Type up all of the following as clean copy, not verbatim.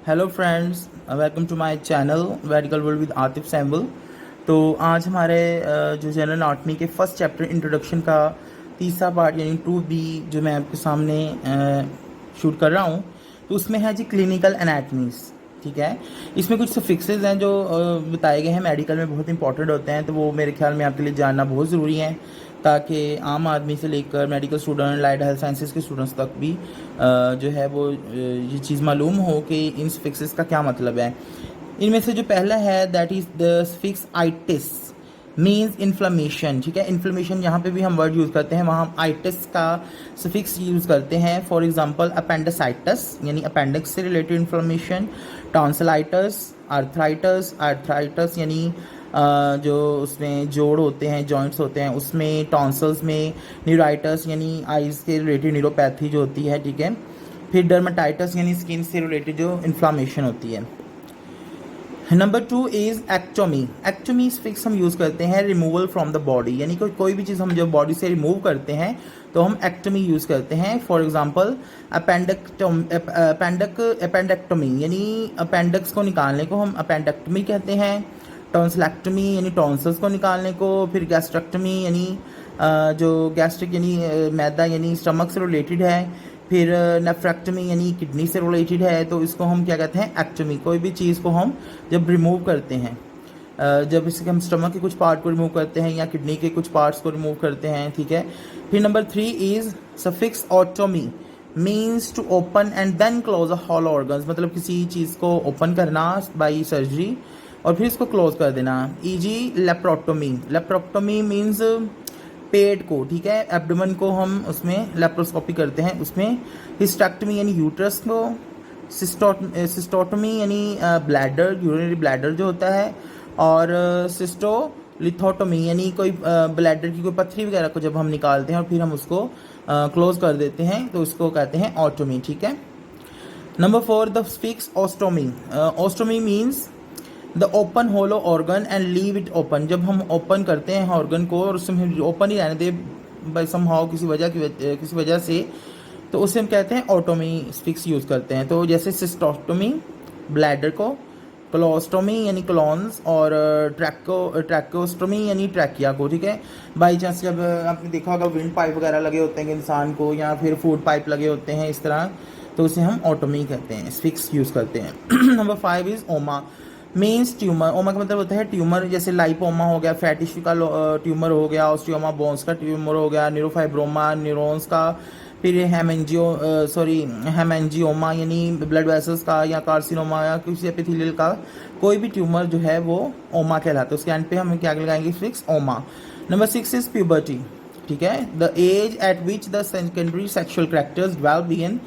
Hello friends, welcome to my channel medical world with Atif Sambal. तो आज हमारे जो जनरल एनाटॉमी के फर्स्ट चैप्टर इंट्रोडक्शन का तीसरा पार्ट यानी 2B जो मैं आपके सामने शूट कर रहा हूँ, तो उसमें है जी क्लिनिकल एनाटमीज। ठीक है, इसमें कुछ सफिक्सेस हैं जो बताए गए हैं, मेडिकल में बहुत इंपॉर्टेंट होते हैं, तो वो मेरे ख्याल में आपके लिए जानना बहुत ज़रूरी है ताकि आम आदमी से लेकर medical student, light health sciences के स्टूडेंट्स तक भी जो है वो ये चीज़ मालूम हो कि इन सफिक्सेस का क्या मतलब है। इनमें से जो पहला है that is the suffix itis means inflammation. ठीक है, इन्फ्लेमेशन यहाँ पे भी हम वर्ड यूज़ करते हैं, वहाँ हम आइटिस का सफिक्स यूज़ करते हैं। फॉर एग्जांपल अपेंडिसाइटिस यानी अपेंडिक्स से related inflammation, tonsillitis, arthritis, arthritis यानी जो उसमें जोड़ होते हैं, जॉइंट्स होते हैं, उसमें टॉन्सल्स में न्यूराइटिस यानी आइज़ से रिलेटेड न्यूरोपैथी जो होती है। ठीक है, फिर डर्माटाइटिस यानी स्किन से रिलेटेड जो इन्फ्लामेशन होती है। Number 2 is ectomy. Ectomy fix हम यूज़ करते हैं रिमूवल फ्रॉम द बॉडी, यानी कोई भी चीज़ हम जब बॉडी से रिमूव करते हैं तो हम एक्टोमी यूज़ करते हैं। फॉर एग्जांपल अपेंडेक्टोमी यानी अपेंडिक्स को निकालने को हम अपेंडेक्टोमी कहते हैं। टॉन्सिलेक्टोमी यानी टॉन्सल्स को निकालने को। फिर गैस्ट्रेक्टोमी यानी जो गैस्ट्रिक यानी मैदा यानी स्टमक से रिलेटेड है। फिर नेफ्रेक्टोमी यानी किडनी से रिलेटेड है, तो इसको हम क्या कहते हैं, एक्टोमी। कोई भी चीज़ को हम जब रिमूव करते हैं, जब इसके हम स्टमक के कुछ पार्ट को रिमूव करते हैं या किडनी के कुछ पार्ट्स को रिमूव करते हैं। ठीक है, फिर number 3 is suffix otomy means to open and then close a hollow organs, मतलब किसी चीज़ को ओपन करना बाई सर्जरी और फिर इसको क्लोज कर देना। Easy laparotomy. लेप्रोटोमी मीन्स पेट को, ठीक है, एब्डोमेन को हम उसमें लेप्रोस्कोपी करते हैं, उसमें हिस्टेक्टमी यानी यूट्रस को, सिस्टोटोमी यानी ब्लैडर, यूरिनरी ब्लैडर जो होता है, और सिस्टोलिथोटोमी यानी कोई ब्लैडर की कोई पथरी वगैरह को जब हम निकालते हैं और फिर हम उसको क्लोज कर देते हैं तो उसको कहते हैं ऑटोमी। ठीक है, number 4 the fix ostomy. Ostomy means the open hollow organ and leave it open. जब हम ओपन करते हैं ऑर्गन को और उसमें ओपन ही रहने दे बाई समहाउ किसी वजह से, तो उसे हम कहते हैं ऑटोमी फिक्स यूज़ करते हैं। तो जैसे सिस्टोटोमी ब्लैडर को, क्लोस्टोमी यानी क्लोन्स, और ट्रैकोस्टोमी यानी ट्रैकिया को। ठीक है, बाई चांस जब आपने देखा होगा विंड पाइप वगैरह लगे होते हैं इंसान को, या फिर फूड पाइप लगे होते हैं इस तरह, तो उसे हम ऑटोमी कहते हैं, फिक्स यूज़ करते हैं। नंबर 5 इज़ ओमा मीन्स ट्यूमर। ओमा का मतलब होता है ट्यूमर, जैसे लाइपोमा हो गया, फैट टिश्यू का ट्यूमर हो गया, ऑस्टियोमा बोन्स का ट्यूमर हो गया, न्यूरोफाइब्रोमा न्यूरॉन्स का, फिर हेमेंजियोमा यानी ब्लड वेसल्स का, या कार्सिनोमा या किसी एपिथेलियल का कोई भी ट्यूमर जो है वो ओमा कहलाता है। उसके एंड पे हम क्या लगाएंगे, fix oma. Number 6 is puberty. ठीक है, the age at which the secondary sexual characters develop begin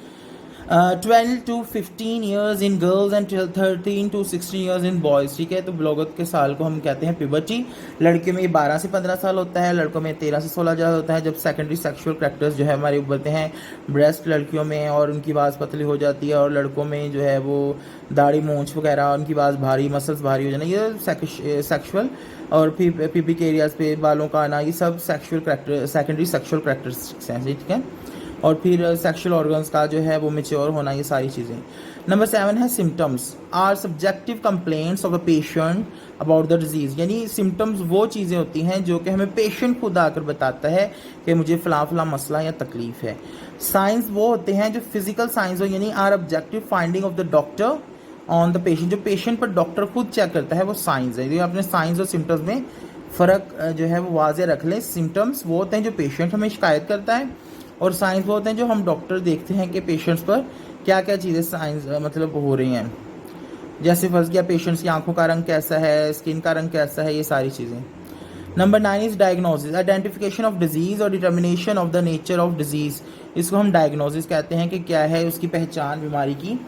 12 to 15 years in girls and 13 to 16 years in boys। ठीक है, तो बलोगत के साल को हम कहते हैं प्यूबर्टी। लड़के में 12 से 15 साल होता है, लड़कों में 13 से 16 साल होता है, जब सेकेंडरी सेक्सुअल कैरेक्टर्स जो है हमारे उभरते हैं। ब्रेस्ट लड़कियों में और उनकी बाज़ पतली हो जाती है, और लड़कों में जो है वो दाढ़ी मूंछ वगैरह, उनकी बाज़ भारी, मसल्स भारी हो जाना, ये सेक्शुअल। और फिर पिबिक एरियाज पे बालों का आना, ये सब सेकेंडरी सेक्शुअल कैरेक्टरिस्टिक्स हैं। ठीक है, और फिर सेक्सुअल ऑर्गन्स का जो है वो मेच्योर होना, ये सारी चीज़ें। नंबर 7 है symptoms are subjective complaints of the patient about the disease. यानी सिम्टम्स वो चीज़ें होती हैं जो कि हमें पेशेंट खुद आकर बताता है कि मुझे फ़लाँ फ़लाँ मसला या तकलीफ़ है। साइंस वो होते हैं जो फिजिकल साइंस हो, यानी are objective finding of the doctor on the patient. जो पेशेंट पर डॉक्टर खुद चेक करता है वो साइंस है। तो अपने साइंस और सिम्टम्स में फ़र्क जो है वो वाज़े रख लें। सिम्टम्स वो होते हैं जो पेशेंट हमें शिकायत करता है, और साइंस वो होते हैं जो हम डॉक्टर देखते हैं कि पेशेंट्स पर क्या क्या चीज़ें साइंस मतलब हो रही हैं। जैसे फर्स्ट किया, पेशेंट्स की आंखों का रंग कैसा है, स्किन का रंग कैसा है, ये सारी चीज़ें। Number 9 is diagnosis, identification of disease और determination of the nature of disease. इसको हम डायग्नोसिस कहते हैं कि क्या है उसकी पहचान बीमारी की,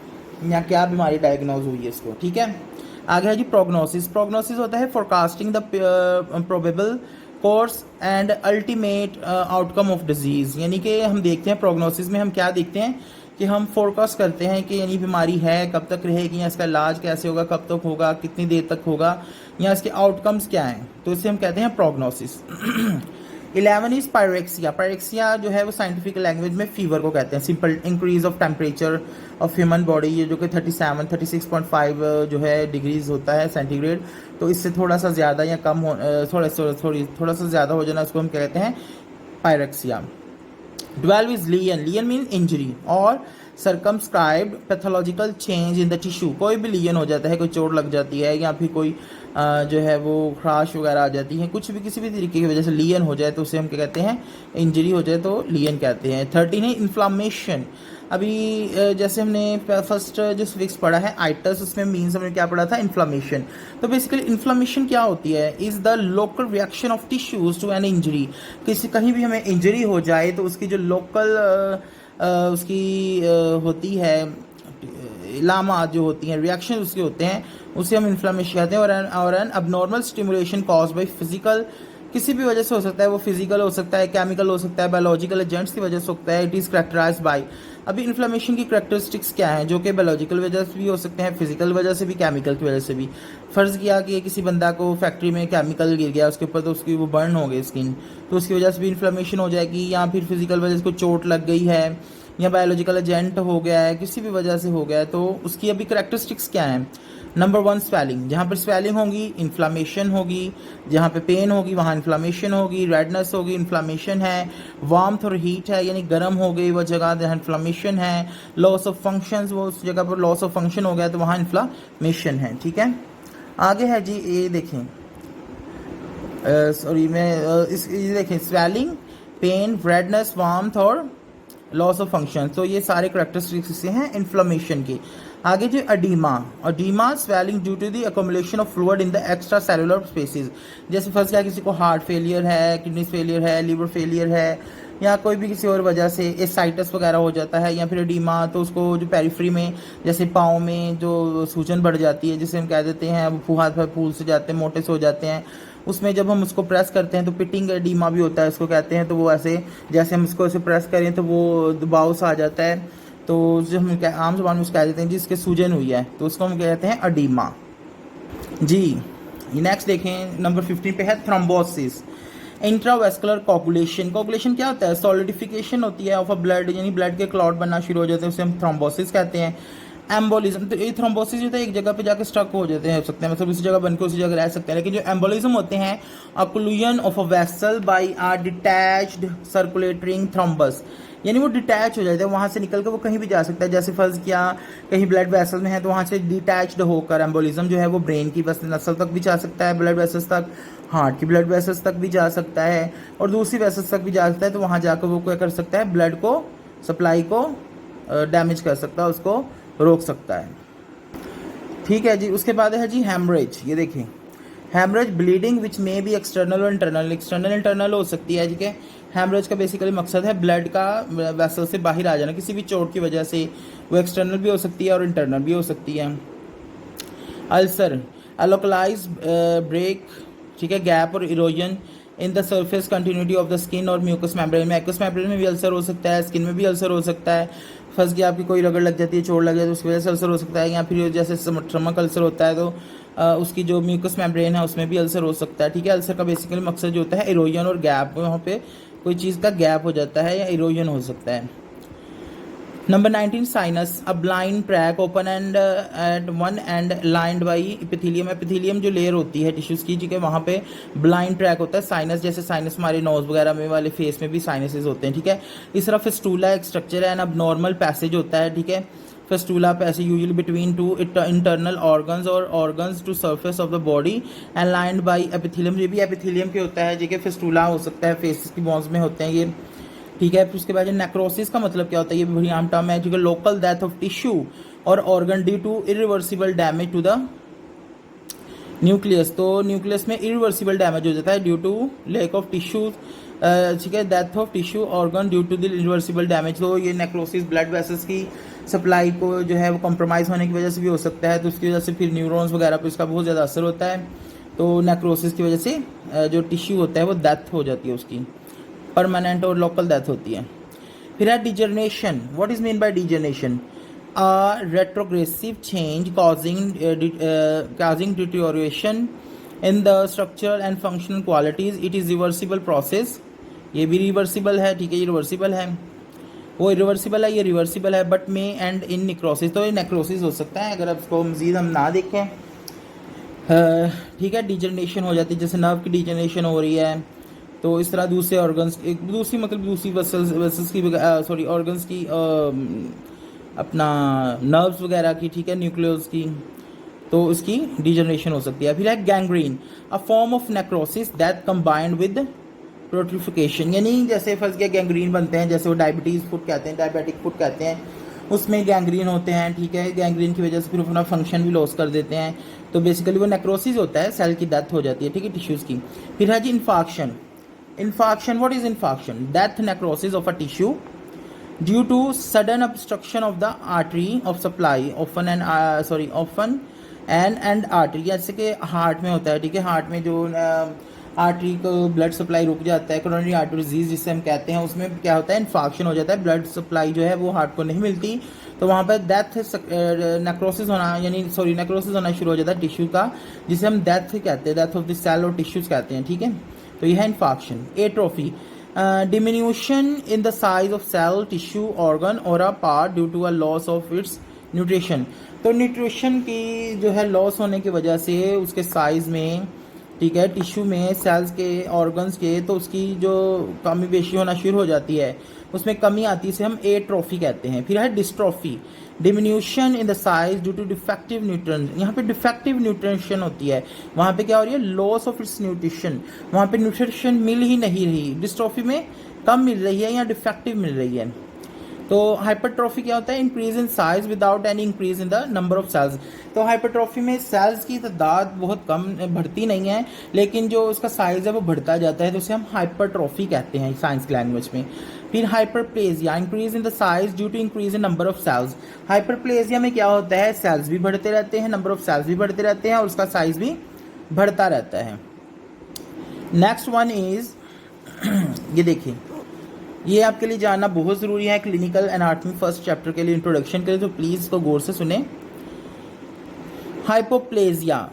या क्या बीमारी डायग्नोज हुई है इसको। ठीक है, आगे है जी प्रोग्नोसिस। प्रोग्नोसिस होता है forecasting the probable course and ultimate outcome of disease. यानी कि हम देखते हैं प्रोग्नोसिस में हम क्या देखते हैं कि हम फोरकास्ट करते हैं कि यानी बीमारी है, कब तक रहेगी, या इसका इलाज कैसे होगा, कब तक होगा, कितनी देर तक होगा, या इसके आउटकम्स क्या हैं, तो इसे हम कहते हैं प्रोग्नोसिस। 11 is pyrexia. पायरेक्सिया जो है वो साइंटिफिक लैंग्वेज में फीवर को कहते हैं, simple increase of temperature of human body, ये जो कि 36.5 जो है डिग्रीज होता है सेंटीग्रेड, तो इससे थोड़ा सा ज़्यादा या कम हो थोड़ा सा ज़्यादा हो जाना, उसको हम कहते हैं पायरेक्सिया। 12 is लियन। लियन मीन इंजरी और circumscribed pathological change in the tissue. कोई भी लियन हो जाता है, कोई चोट लग जाती है या फिर कोई जो है वो खराश वगैरह आ जाती है, कुछ भी किसी भी तरीके की वजह से लियन हो जाए तो उसे हम क्या कहते हैं, इंजरी हो जाए तो लियन कहते हैं। 13 है इन्फ्लामेशन। अभी जैसे हमने फर्स्ट जो फिक्स पढ़ा है आइटस, उसमें मीन्स हमने क्या पढ़ा था, इन्फ्लामेशन। तो बेसिकली इन्फ्लामेशन क्या होती है, is the local reaction of tissues to an injury. किसी कहीं भी हमें इंजरी हो जाए तो उसकी जो लोकल उसकी होती है लामा जो होती हैं, रिएक्शन उसके होते हैं, उसे हम इन्फ्लामेशन कहते हैं। और an abnormal stimulation cause by physical, किसी भी वजह से हो सकता है, वो फिजिकल हो सकता है, केमिकल हो सकता है, बायोलॉजिकल एजेंट्स की वजह से होता है। इट इज़ करेक्टराइज्ड बाय, अभी इन्फ्लामेशन की करेक्टरिस्टिक्स क्या हैं, जो कि बायोलॉजिकल वजह से भी हो सकते हैं, फिजिकल वजह से भी, केमिकल की वजह से भी। फ़र्ज़ किया कि किसी बंदा को फैक्ट्री में केमिकल गिर गया उसके ऊपर, तो उसकी वो बर्न हो गई स्किन, तो उसकी वजह से भी इन्फ्लामेशन हो जाएगी। या फिर फिजिकल वजह से कोई चोट लग गई है या बायोलॉजिकल एजेंट हो गया है, किसी भी वजह से हो गया है, तो उसकी अभी करेक्टरिस्टिक्स क्या हैं। नंबर 1 स्वेलिंग, जहाँ पर स्वेलिंग होगी इन्फ्लामेशन होगी, जहाँ पे पेन होगी वहाँ इन्फ्लामेशन होगी, रेडनेस होगी इन्फ्लामेशन है, वार्मथ और हीट है यानी गर्म हो गई वह जगह जहाँ इन्फ्लामेशन है, लॉस ऑफ फंक्शंस, वो उस जगह पर लॉस ऑफ फंक्शन हो गया तो वहाँ इन्फ्लामेशन है। ठीक है, आगे है जी, ये देखें, सॉरी मैं ये देखें, स्वेलिंग, पेन, रेडनेस, वार्मथ और लॉस ऑफ फंक्शन, तो ये सारे करेक्टरिस्टिक्स हैं इन्फ्लामेशन की। आगे जो oedema, oedema swelling due to the accumulation of fluid in the extracellular spaces. जैसे फर्स्ट क्या, किसी को हार्ट फेलियर है, किडनी फेलियर है, लीवर फेलियर है, या कोई भी किसी और वजह से एसाइटस वगैरह हो जाता है, या फिर अडीमा, तो उसको जो पेरिफ्री में जैसे पाँव में जो सूजन बढ़ जाती है, जिसे हम कह देते हैं वो हाथ पर फूल से जाते हैं, मोटे से हो जाते हैं, उसमें जब हम उसको प्रेस करते हैं तो पिटिंग एडीमा भी होता है उसको कहते हैं। तो वो ऐसे जैसे हम उसको ऐसे प्रेस करें तो वो दबाव सा आ जाता है, तो जो हम आम जुबान में उसको कह देते हैं जिसके सूजन हुई है, तो उसको हम कहते हैं अडीमा जी। नेक्स्ट देखें, नंबर 15 पे है थ्रोम्बोसिस। इंट्रावेस्कुलर कोगुलेशन, कोगुलेशन क्या होता है, सॉलिडिफिकेशन होती है ऑफ अ ब्लड, यानी ब्लड के क्लॉट बनना शुरू हो जाते हैं, उसे हम थ्रोम्बोसिस कहते हैं। एम्बोलिज्म, तो ये थ्रोम्बोसिस होता है एक जगह पे जाकर स्टक हो जाते हैं, हो सकते हैं मतलब उसी जगह बनकर उसी जगह रह सकते हैं। लेकिन जो एम्बोलिज्म होते हैं, occlusion of a vessel by a detached circulating thrombus, यानी वो डिटैच हो जाते हैं, वहाँ से निकल कर वो कहीं भी जा सकता है। जैसे फर्ज किया कहीं ब्लड वेसल में है तो वहाँ से डिटैच्ड होकर एम्बोलिज्म जो है वो ब्रेन की बस नसल तक भी जा सकता है, ब्लड वेसल्स तक, हार्ट की ब्लड वेसल्स तक भी जा सकता है और दूसरी वेसल्स तक भी जा सकता है। तो वहाँ जाकर वो क्या कर सकता है, ब्लड को सप्लाई को डैमेज कर सकता है, उसको रोक सकता है। ठीक है जी, उसके बाद है जी हेमरेज। ये देखिए, haemorrhage bleeding which may be external or internal, external internal हो सकती है। ठीक है, हेमरेज का बेसिकली मकसद है ब्लड का वेसल से बाहर आ जाना किसी भी चोट की वजह से, वो एक्सटर्नल भी हो सकती है और इंटरनल भी हो सकती है। अल्सर, अलोकलाइज ब्रेक, ठीक है, गैप और erosion in the surface continuity of the skin और म्यूकस मेम्ब्रेन में, एक्वस मेम्ब्रेन में भी अल्सर हो सकता है, स्किन में भी अल्सर हो सकता है। फंस गया आपकी कोई रगड़ लग जाती है, चोट लग जाती है, उसकी वजह से अल्सर हो सकता है, या फिर जैसे स्टमक अल्सर होता है तो उसकी जो म्यूकस मेम्ब्रेन है उसमें भी अल्सर हो सकता है। ठीक है, अल्सर का बेसिकली मकसद जो होता है इरोजन और गैप, वहाँ पे कोई चीज़ का गैप हो जाता है या इरोजन हो सकता है। Number 19 sinus, a blind track open end at one end lined by epithelium, epithelium जो लेयर होती है टिश्यूज की, ठीक है, वहाँ पे ब्लाइंड ट्रैक होता है। साइनस जैसे साइनस हमारे नोज वगैरह में वाले फेस में भी साइनसेस होते हैं। ठीक है, इस तरह फिस्टूला एक स्ट्रक्चर है एंड अब नॉर्मल पैसेज होता है। ठीक है, fistula passage usually between two internal organs और organs to surface of the body and lined by epithelium, ये भी एपिथेलियम के होता है। ठीक है, फिस्टूला हो सकता है, फेस की बोन्स में होते हैं ये। ठीक है, फिर उसके बाद नेक्रोसिस का मतलब क्या होता है, ये भी बड़ी आम टर्म है। ठीक है, local death of tissue or organ due to irreversible damage to the nucleus, तो न्यूक्लियस में इरिवर्सिबल डैमेज हो जाता है due to lack of tissues. ठीक है, death of tissue organ due to the irreversible damage, तो ये नेक्रोसिस ब्लड वेसल्स की सप्लाई को जो है वो कॉम्प्रोमाइज़ होने की वजह से भी हो सकता है, तो उसकी वजह से फिर न्यूरॉन्स वगैरह पर इसका बहुत ज़्यादा असर होता है। तो नेक्रोसिस की वजह से जो टिश्यू होता है वो डेथ हो जाती है, उसकी परमानेंट और लोकल डेथ होती है। फिर है degeneration, what is mean by degeneration, a retrogressive change causing deterioration in the structural and functional qualities, it is reversible process ये भी रिवर्सिबल है, ठीक है, ये रिवर्सिबल है, वो रिवर्सिबल है, ये रिवर्सिबल है, but may and in necrosis, तो ये नेक्रोसिस हो सकता है अगर उसको मज़ीद हम ना देखें, ठीक है, डिजनरेशन हो जाती है, जैसे नर्व की डिजनरेशन हो रही है, तो इस तरह दूसरे ऑर्गन्स, एक दूसरी मतलब दूसरी वेसल्स की, सॉरी ऑर्गन्स की, अपना नर्व्स वगैरह की, ठीक है, न्यूक्लियस की, तो उसकी डिजनरेशन हो सकती है। फिर है gangrene, a form of necrosis that combined with putrefaction, यानी जैसे फर्स्ट के गैंग्रीन बनते हैं, जैसे वो डायबिटीज़ फुट कहते हैं, डायबिटिक फुट कहते हैं, उसमें गैंग्रीन होते हैं, ठीक है, गैंग्रीन की वजह से फिर अपना फंक्शन भी लॉस कर देते हैं, तो बेसिकली वो नेक्रोसिस होता है, सेल की डेथ हो जाती है, ठीक है, टिश्यूज़ की। फिर है जी infarction, infarction, what is infarction? Death necrosis of a tissue due to sudden obstruction of the artery of supply, often end artery, जैसे कि हार्ट में होता है, ठीक है, हार्ट में जो आर्टरी को ब्लड सप्लाई रुक जाता है, कोरोनरी आर्टरी डिजीज जिसे हम कहते हैं, उसमें क्या होता है, इन्फाक्शन हो जाता है, ब्लड सप्लाई जो है वो हार्ट को नहीं मिलती, तो वहाँ पर डेथ नेक्रोसिस होना, यानी नेक्रोसिस होना शुरू हो जाता है टिश्यू का, जिसे हम डेथ कहते हैं, डेथ ऑफ द सेल और टिश्यूज कहते हैं, ठीक है, तो यह है infarction. Atrophy, diminution in the size of cell, tissue, organ or a part due to a loss of its nutrition, तो न्यूट्रिशन की जो है लॉस होने की वजह से उसके साइज़ में, ठीक है, टिश्यू में, सेल्स के, ऑर्गन्स के, तो उसकी जो कमी बेशी होना शुरू हो जाती है, उसमें कमी आती है, इसे हम एट्रोफी कहते हैं। फिर है dystrophy, diminution in the size due to defective nutrition, यहाँ पे डिफेक्टिव न्यूट्रिशन होती है, वहाँ पे क्या हो रही है, लॉस ऑफ इट्स न्यूट्रिशन, वहाँ पे न्यूट्रिशन मिल ही नहीं रही, डिस्ट्रॉफी में कम मिल रही है या डिफेक्टिव मिल रही है। तो हाइपरट्रॉफी क्या होता है, increase in size without any increase in the number of cells, तो हाइपरट्रॉफी में सेल्स की तादाद बहुत कम बढ़ती नहीं है, लेकिन जो उसका साइज है वो बढ़ता जाता है, तो उसे हम हाइपरट्रॉफी कहते हैं साइंस की लैंग्वेज में। फिर hyperplasia, increase in the size due to increase in number of cells, hyperplasia में क्या होता है, सेल्स भी बढ़ते रहते हैं, नंबर ऑफ सेल्स भी बढ़ते रहते हैं और उसका साइज भी बढ़ता रहता है। नेक्स्ट वन इज ये देखिए, ये आपके लिए जानना बहुत ज़रूरी है, क्लिनिकल एनाटॉमी फर्स्ट चैप्टर के लिए, इंट्रोडक्शन के लिए, तो प्लीज़ इसको गौर से सुने। हाइपोप्लेजिया,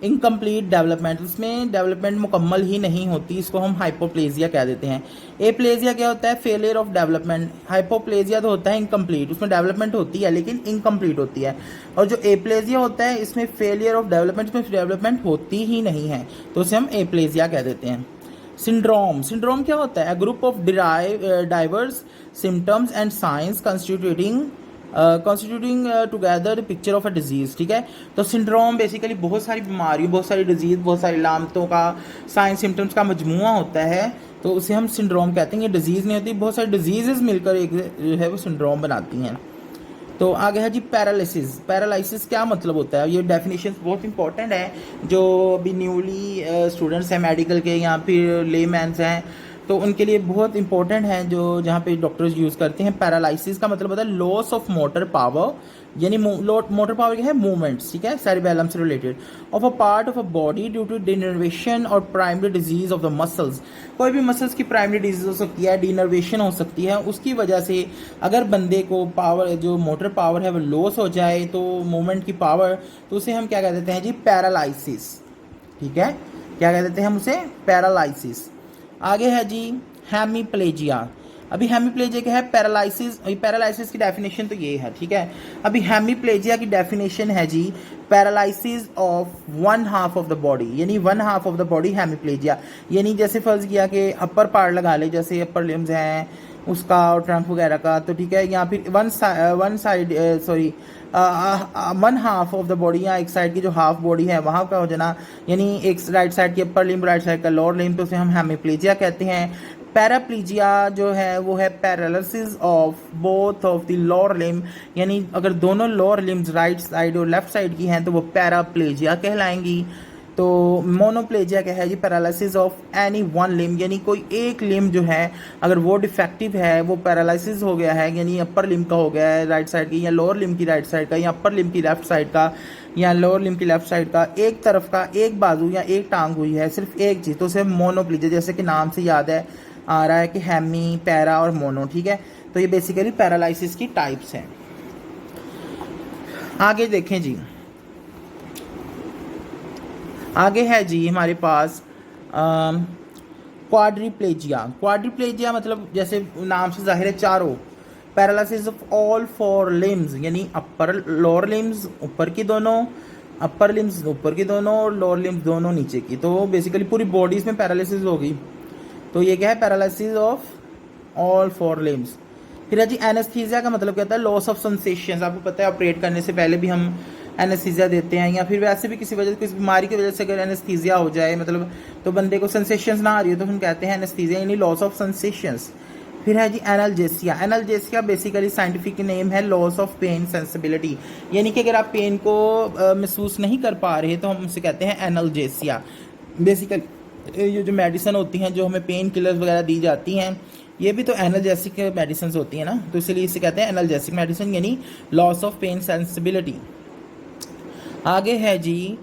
इनकम्प्लीट डेवलपमेंट, इसमें डेवलपमेंट मुकम्मल ही नहीं होती, इसको हम हाइपोप्लेजिया कह देते हैं। एप्लेजिया क्या होता है, फेलियर ऑफ डेवलपमेंट, हाइपोप्लेजिया तो होता है इनकम्प्लीट, उसमें डेवलपमेंट होती है लेकिन इनकम्प्लीट होती है, और जो एप्लेजिया होता है इसमें फेलियर ऑफ डेवलपमेंट, इसमें डेवलपमेंट होती ही नहीं है, तो उसे हम एप्लेजिया कह देते हैं। सिंड्रोम, सिंड्रोम क्या होता है, group of diverse symptoms and science constituting together picture of a disease, ठीक है, तो सिंड्रोम बेसिकली बहुत सारी बीमारियों, बहुत सारी डिजीज, बहुत सारी लामतों का, साइंस सिम्टम्स का मजमुआ होता है, तो उसे हम सिंड्रोम कहते हैं। ये डिजीज़ नहीं होती, बहुत सारी डिजीजेज मिलकर एक जो है वो सिंड्रोम बनाती हैं। तो आगे है जी पैरालिसिस, पैरालिसिस क्या मतलब होता है, ये डेफिनेशन बहुत इंपॉर्टेंट है, जो अभी न्यूली स्टूडेंट्स हैं मेडिकल के या फिर लेमैन्स हैं, तो उनके लिए बहुत इंपॉर्टेंट है, जो जहाँ पे डॉक्टर्स यूज़ करते हैं। पैरालिसिस का मतलब होता है लॉस ऑफ मोटर पावर, यानी मोटर पावर क्या है, मूवमेंट्स, ठीक है, सेरिबेलम से related, of a part of a body due to denervation और primary disease of the muscles, कोई भी मसल्स की प्राइमरी डिजीज हो सकती है, डिनर्वेशन हो सकती है, उसकी वजह से अगर बंदे को पावर, जो मोटर पावर है वो लॉस हो जाए, तो मूवमेंट की पावर, तो उसे हम क्या कह देते हैं जी, पैरालिसिस, ठीक है, क्या कह देते हैं हम उसे, पैरालिसिस। आगे है जी हेमीप्लेजिया, अभी हेमीप्लेजिया क्या है, पैरालिसिस, पैरालिसिस की डेफिनेशन तो ये है, ठीक है, अभी हेमीप्लेजिया की डेफिनेशन है जी, paralysis of one half of the body, यानी one half of the body hemiplegia, यानी जैसे फर्ज किया कि अपर पार्ट लगा ले, जैसे अपर लिम्स हैं उसका और ट्रंक वगैरह का, तो ठीक है, या फिर one half of the body, या एक साइड की जो हाफ बॉडी है वहाँ का हो जाना, यानी एक राइट साइड की अपर लिम्ब, राइट साइड का लोअर लिम्ब, तो उसे हम हेमीप्लेजिया कहते हैं। पैराप्लीजिया जो है वो है paralysis of both of the lower limb, यानी अगर दोनों लोअर लिम्स राइट साइड और लेफ्ट साइड की हैं तो वो पैराप्लेजिया कहलाएंगी। तो मोनोप्लेजिया क्या है जी, paralysis of any one limb, यानी कोई एक लिम्ब जो है अगर वो डिफेक्टिव है, वो पैरालिसिस हो गया है, यानी अपर लिम्ब का हो गया है राइट साइड की, या लोअर लिम्ब की राइट साइड का, या अपर लिम्ब की लेफ्ट साइड का, या लोअर लिम्ब की लेफ्ट साइड का, एक तरफ का, एक बाजू या एक टांग हुई है, सिर्फ एक चीज़, तो उसे मोनोप्लेजिया, जैसे कि नाम से याद है आ रहा है कि हेमी, पैरा और मोनो, ठीक है, तो ये बेसिकली पैरालिसिस की टाइप्स हैं। आगे देखें जी, आगे है जी हमारे पास क्वाड्रिप्लेजिया मतलब जैसे नाम से जाहिर है चारों। Paralysis of all four limbs यानी अपर लोअर लिम्स ऊपर की दोनों, अपर लिम्स ऊपर की दोनों और लोअर लिम्स दोनों नीचे की। तो बेसिकली पूरी बॉडीज में पैरालिसिस होगी। तो ये क्या है, paralysis of all four limbs. फिर है जी एनेस्थीसिया का मतलब क्या होता है, लॉस ऑफ सेंसेशंस। आपको पता है ऑपरेट करने से पहले भी हम एनेस्थीसिया देते हैं, या फिर वैसे भी किसी वजह किसी बीमारी की वजह से अगर एनेस्थीसिया हो जाए मतलब तो बंदे को सेंसेशंस ना आ रही हो तो हम कहते हैं एनेस्थीसिया यानी लॉस ऑफ सेंसेशंस। फिर है जी analgesia. Analgesia basically scientific name है लॉस ऑफ पेन सेंसिबिलिटी, यानी कि अगर आप पेन को महसूस नहीं कर पा रहे तो हम उसे कहते हैं एनाल्जेसिया। बेसिकली ये जो मेडिसिन होती हैं जो हमें पेन किलर्स वगैरह दी जाती हैं ये भी तो एनाल्जेसिक मेडिसिन होती हैं ना, तो इसलिए इसे कहते हैं एनाल्जेसिक मेडिसिन यानी लॉस ऑफ पेन सेंसिबिलिटी। आगे है जी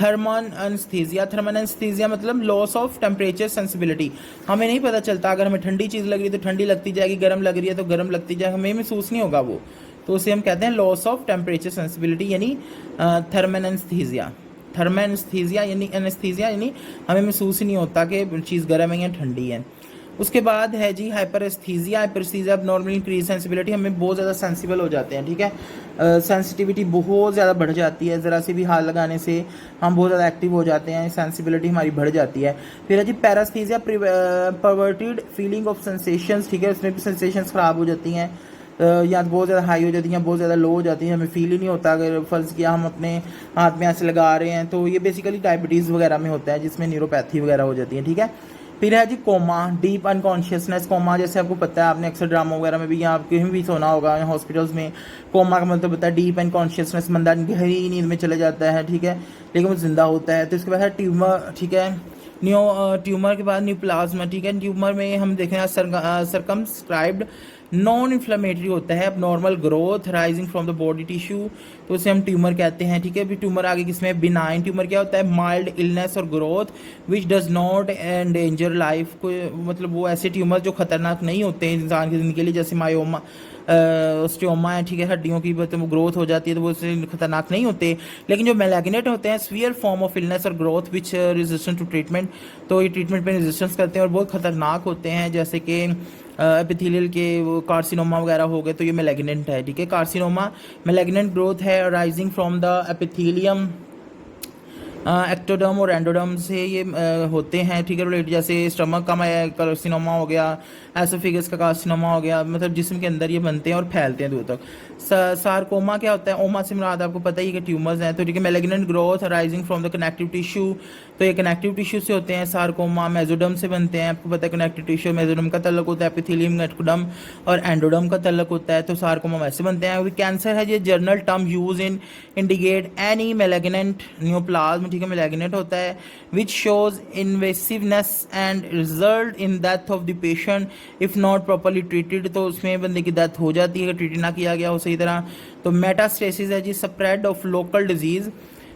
थर्मल एनेस्थीसिया। थर्मल एनेस्थीसिया मतलब लॉस ऑफ टेम्परेचर सेंसिबिलिटी। हमें नहीं पता चलता, अगर हमें ठंडी चीज़ लग रही है तो ठंडी लगती जाएगी, गर्म लग रही है तो गर्म लगती जाएगी, हमें महसूस नहीं होगा वो, तो उसे हम कहते हैं लॉस ऑफ टेम्परेचर सेंसिबिलिटी यानी थर्मल एनेस्थीसिया। थर्मल एनेस्थीसिया यानी हमें महसूस ही नहीं होता कि चीज़ गर्म है या ठंडी है। उसके बाद है जी हाइपरेस्थीसिया। हाइपरेस्थीसिया नॉर्मली इंक्रीज सेंसिबिलिटी, हमें बहुत ज़्यादा सेंसिबल हो जाते हैं, ठीक है, सेंसिटिविटी बहुत ज़्यादा बढ़ जाती है, ज़रा सी भी हाथ लगाने से हम बहुत ज़्यादा एक्टिव हो जाते हैं, सेंसिबिलिटी हमारी बढ़ जाती है। फिर है जी पैरास्थीसिया, परवर्टेड फीलिंग ऑफ सेंसेशंस, ठीक है, उसमें भी सेंसेशंस ख़राब हो जाती हैं, या बहुत ज़्यादा हाई हो जाती हैं, बहुत ज़्यादा लो हो जाती हैं, हमें फील ही नहीं होता। अगर फ़र्ज़ किया हम अपने हाथ में ऐसे लगा रहे हैं तो ये बेसिकली डायबिटीज़ वगैरह में होता है जिसमें न्यूरोपैथी वगैरह हो जाती है, ठीक है। फिर है जी कोमा, डीप अनकॉन्शियसनेस। कोमा जैसे आपको पता है, आपने अक्सर ड्रामा वगैरह में भी या आप कहीं भी सुना होगा हॉस्पिटल्स में, कोमा का मतलब होता है डीप अनकॉन्शियसनेस, बंदा गहरी नींद में चले जाता है, ठीक है, लेकिन वो जिंदा होता है। तो इसके बाद है ट्यूमर, ठीक है, ट्यूमर के बाद न्यूप्लाज्मा, ठीक है, ट्यूमर में हम देखें सरकमस्क्राइब्ड नॉन इन्फ्लेमेटरी होता है, अब normal growth rising from the body tissue, तो उसे हम ट्यूमर कहते हैं, ठीक है। अभी ट्यूमर आगे किसमें, बिनाइन ट्यूमर क्या होता है, mild illness or growth which does not endanger life को, मतलब वो ऐसे ट्यूमर जो खतरनाक नहीं होते हैं इंसान की ज़िंदगी के लिए, जैसे मायोमा ऑस्टियोमा है, ठीक है, हड्डियों की मतलब ग्रोथ हो जाती है तो वो उससे खतरनाक नहीं होते। लेकिन जो मैलिग्नेंट होते हैं sphere form of illness or growth which resistant to treatment, तो ये ट्रीटमेंट पे रेजिस्टेंस करते हैं और बहुत खतरनाक होते हैं, जैसे कि एपिथेलियल के वो कार्सिनोमा वगैरह हो गए, तो ये मैलिग्नेंट है, ठीक है। कार्सिनोमा मैलिग्नेंट ग्रोथ है rising from the epithelium, ectoderm और एंडोडर्म से ये होते हैं, ठीक है, रिलेटेड, जैसे स्टमक का कार्सिनोमा हो गया, एसोफेगस का कार्सिनोमा हो गया, मतलब जिस्म के अंदर ये बनते हैं और फैलते हैं दूर तक। सार्कोमा क्या होता है, ओमा से मुराद आपको पता ही कि ट्यूमर्स हैं, तो ठीक है। Malignant growth rising from the connective tissue, तो ये कनेक्टिव टिश्यू से होते हैं। सार्कोमा मेसोडर्म से बनते हैं, आपको पता है कनेक्टिव टिश्यू मेसोडर्म का तल्लक होता है, एपिथेलियम एक्टोडर्म और एंडोडर्म का तल्लक होता है, तो सार्कोमा वैसे बनते हैं। कैंसर है ये journal term use in indicate any malignant neoplasm, ठीक है, मैलिग्नेंट होता है, which shows invasiveness and result in death of the patient if not properly treated, तो उसमें बंदे की डेथ हो जाती है अगर ट्रीट ना किया गया हो सही तरह। तो मेटास्टेसिस है जी spread of local disease.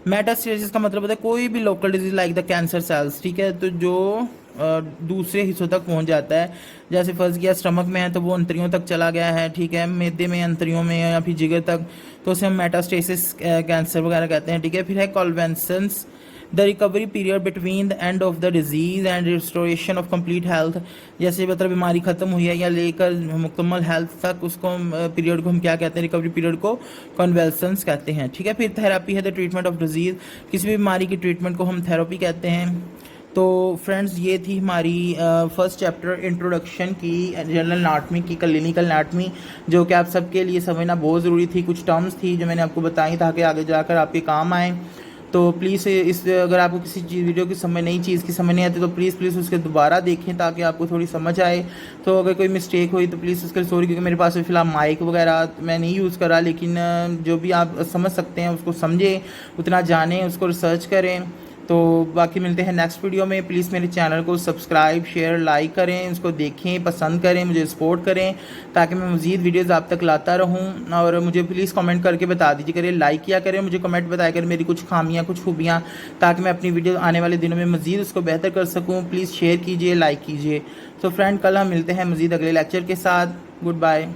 Metastasis का मतलब होता है कोई भी local disease like the cancer cells, ठीक है, तो जो दूसरे हिस्सों तक पहुंच जाता है, जैसे फर्ज किया स्टमक में है तो वो अंतरियों तक चला गया है, ठीक है, मैदे में, अंतरियों में या फिर जिगर तक, तो उसे हम मेटास्टेसिस कैंसर वगैरह कहते हैं, ठीक है। फिर है convalescence, the recovery period between the end of the disease and restoration of complete health, जैसे मतलब बीमारी खत्म हुई है या लेकर मुकम्मल हेल्थ तक उसको पीरियड को हम क्या कहते हैं, रिकवरी पीरियड को कन्वेंसेंस कहते हैं, ठीक है। फिर थेरेपी है द ट्रीटमेंट ऑफ डिजीज, किसी भी बीमारी की ट्रीटमेंट को हम थेरेपी कहते हैं। तो फ्रेंड्स ये थी हमारी फर्स्ट चैप्टर इंट्रोडक्शन की जनरल एनाटमी की, क्लिनिकल एनाटमी, जो कि आप सबके लिए समझना बहुत ज़रूरी थी। कुछ टर्म्स थी जो मैंने आपको बताई ताकि आगे जाकर आपके काम आए। तो प्लीज़ इस अगर आपको किसी चीज़ वीडियो की समझ नई चीज़ की समझ नहीं आती तो प्लीज़ उसके दोबारा देखें ताकि आपको थोड़ी समझ आए। तो अगर कोई मिस्टेक हुई तो प्लीज़ उसके सॉरी, क्योंकि मेरे पास फिलहाल माइक वगैरह मैं नहीं यूज़ करा, लेकिन जो भी आप समझ सकते हैं उसको समझें, उतना जानें, उसको रिसर्च करें। तो बाकी मिलते हैं नेक्स्ट वीडियो में। प्लीज़ मेरे चैनल को सब्सक्राइब, शेयर, लाइक करें, उसको देखें, पसंद करें, मुझे सपोर्ट करें ताकि मैं मज़ीद वीडियोज़ आप तक लाता रहूं। और मुझे प्लीज़ कमेंट करके बता दीजिए करें, लाइक किया करें, मुझे कमेंट बताया करें मेरी कुछ खामियां, कुछ खूबियां, ताकि मैं अपनी वीडियो आने वाले दिनों में मज़ीद उसको बेहतर कर सकूँ। प्लीज़ शेयर कीजिए, लाइक कीजिए। तो फ्रेंड कल हम मिलते हैं मज़ीद अगले लेक्चर के साथ। Good bye.